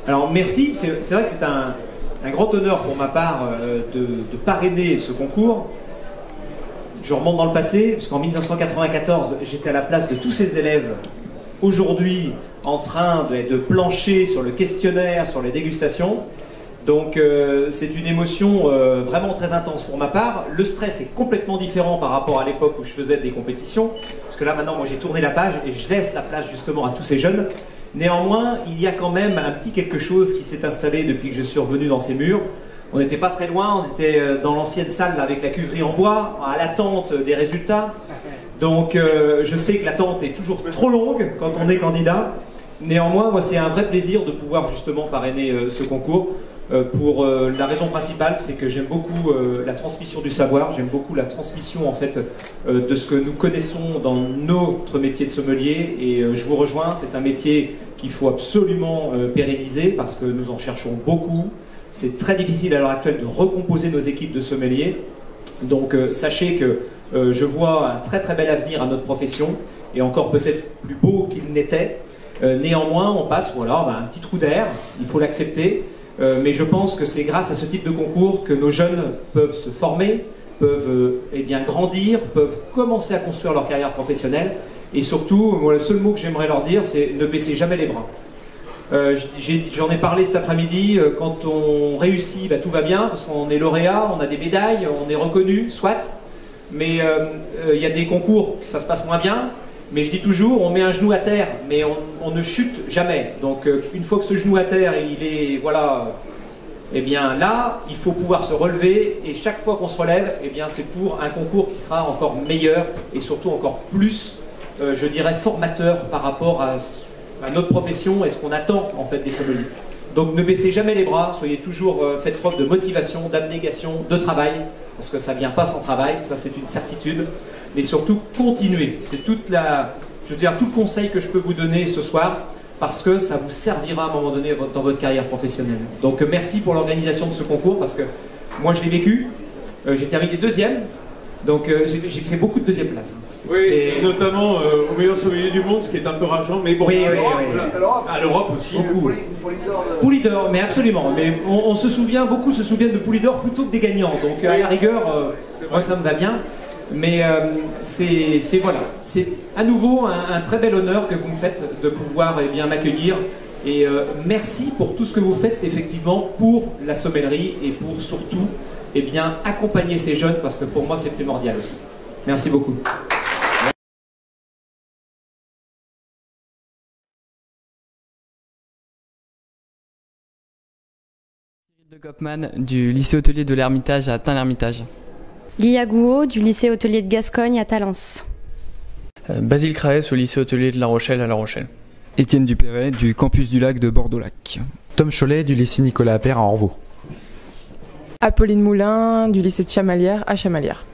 Alors merci, c'est vrai que c'est un grand honneur pour ma part de parrainer ce concours. Je remonte dans le passé, parce qu'en 1994, j'étais à la place de tous ces élèves, aujourd'hui en train de plancher sur le questionnaire, sur les dégustations. Donc c'est une émotion vraiment très intense pour ma part. Le stress est complètement différent par rapport à l'époque où je faisais des compétitions, parce que là maintenant moi j'ai tourné la page et je laisse la place justement à tous ces jeunes. Néanmoins, il y a quand même un petit quelque chose qui s'est installé depuis que je suis revenu dans ces murs. On n'était pas très loin, on était dans l'ancienne salle là, avec la cuverie en bois, à l'attente des résultats. Donc je sais que l'attente est toujours trop longue quand on est candidat. Néanmoins, moi c'est un vrai plaisir de pouvoir justement parrainer ce concours. Pour la raison principale, c'est que j'aime beaucoup la transmission du savoir, j'aime beaucoup la transmission en fait de ce que nous connaissons dans notre métier de sommelier, et je vous rejoins, c'est un métier qu'il faut absolument pérenniser parce que nous en cherchons beaucoup. C'est très difficile à l'heure actuelle de recomposer nos équipes de sommeliers, donc sachez que je vois un très très bel avenir à notre profession, et encore peut-être plus beau qu'il n'était. Néanmoins, on passe un petit trou d'air, il faut l'accepter. Mais je pense que c'est grâce à ce type de concours que nos jeunes peuvent se former, peuvent grandir, peuvent commencer à construire leur carrière professionnelle. Et surtout, moi, le seul mot que j'aimerais leur dire, c'est ne baissez jamais les bras. J'en ai parlé cet après-midi, quand on réussit, tout va bien, parce qu'on est lauréat, on a des médailles, on est reconnu, soit. Mais il y a des concours, ça se passe moins bien. Mais je dis toujours, on met un genou à terre, mais on ne chute jamais. Donc une fois que ce genou à terre, il est, là, il faut pouvoir se relever, et chaque fois qu'on se relève, c'est pour un concours qui sera encore meilleur, et surtout encore plus, je dirais, formateur par rapport à notre profession et ce qu'on attend en fait des sommeliers. Donc ne baissez jamais les bras, soyez toujours, faites preuve de motivation, d'abnégation, de travail, parce que ça ne vient pas sans travail, ça c'est une certitude. Mais surtout, continuez. C'est tout le conseil que je peux vous donner ce soir, parce que ça vous servira à un moment donné dans votre carrière professionnelle. Donc merci pour l'organisation de ce concours, parce que moi je l'ai vécu, j'ai terminé deuxième, donc j'ai fait beaucoup de deuxième place. Oui, notamment au meilleur sommelier du monde, ce qui est un peu rageant, mais bon, oui. À l'Europe aussi. Beaucoup. Poulidor, mais absolument. Mais beaucoup se souviennent de Poulidor plutôt que des gagnants, donc à la rigueur, moi ça me va bien. Mais c'est à nouveau un très bel honneur que vous me faites de pouvoir m'accueillir, et merci pour tout ce que vous faites effectivement pour la sommellerie, et pour surtout accompagner ces jeunes, parce que pour moi c'est primordial aussi. Merci beaucoup. De Kopman du lycée hôtelier de l'Ermitage à Tain-l'Hermitage. Lia Gouault du lycée hôtelier de Gascogne à Talence. Basile Craès au lycée hôtelier de La Rochelle à La Rochelle. Étienne Dupéret du campus du lac de Bordeaux-Lac. Tom Cholet du lycée Nicolas Appert à Orvaux. Apolline Moulin du lycée de Chamalières à Chamalières.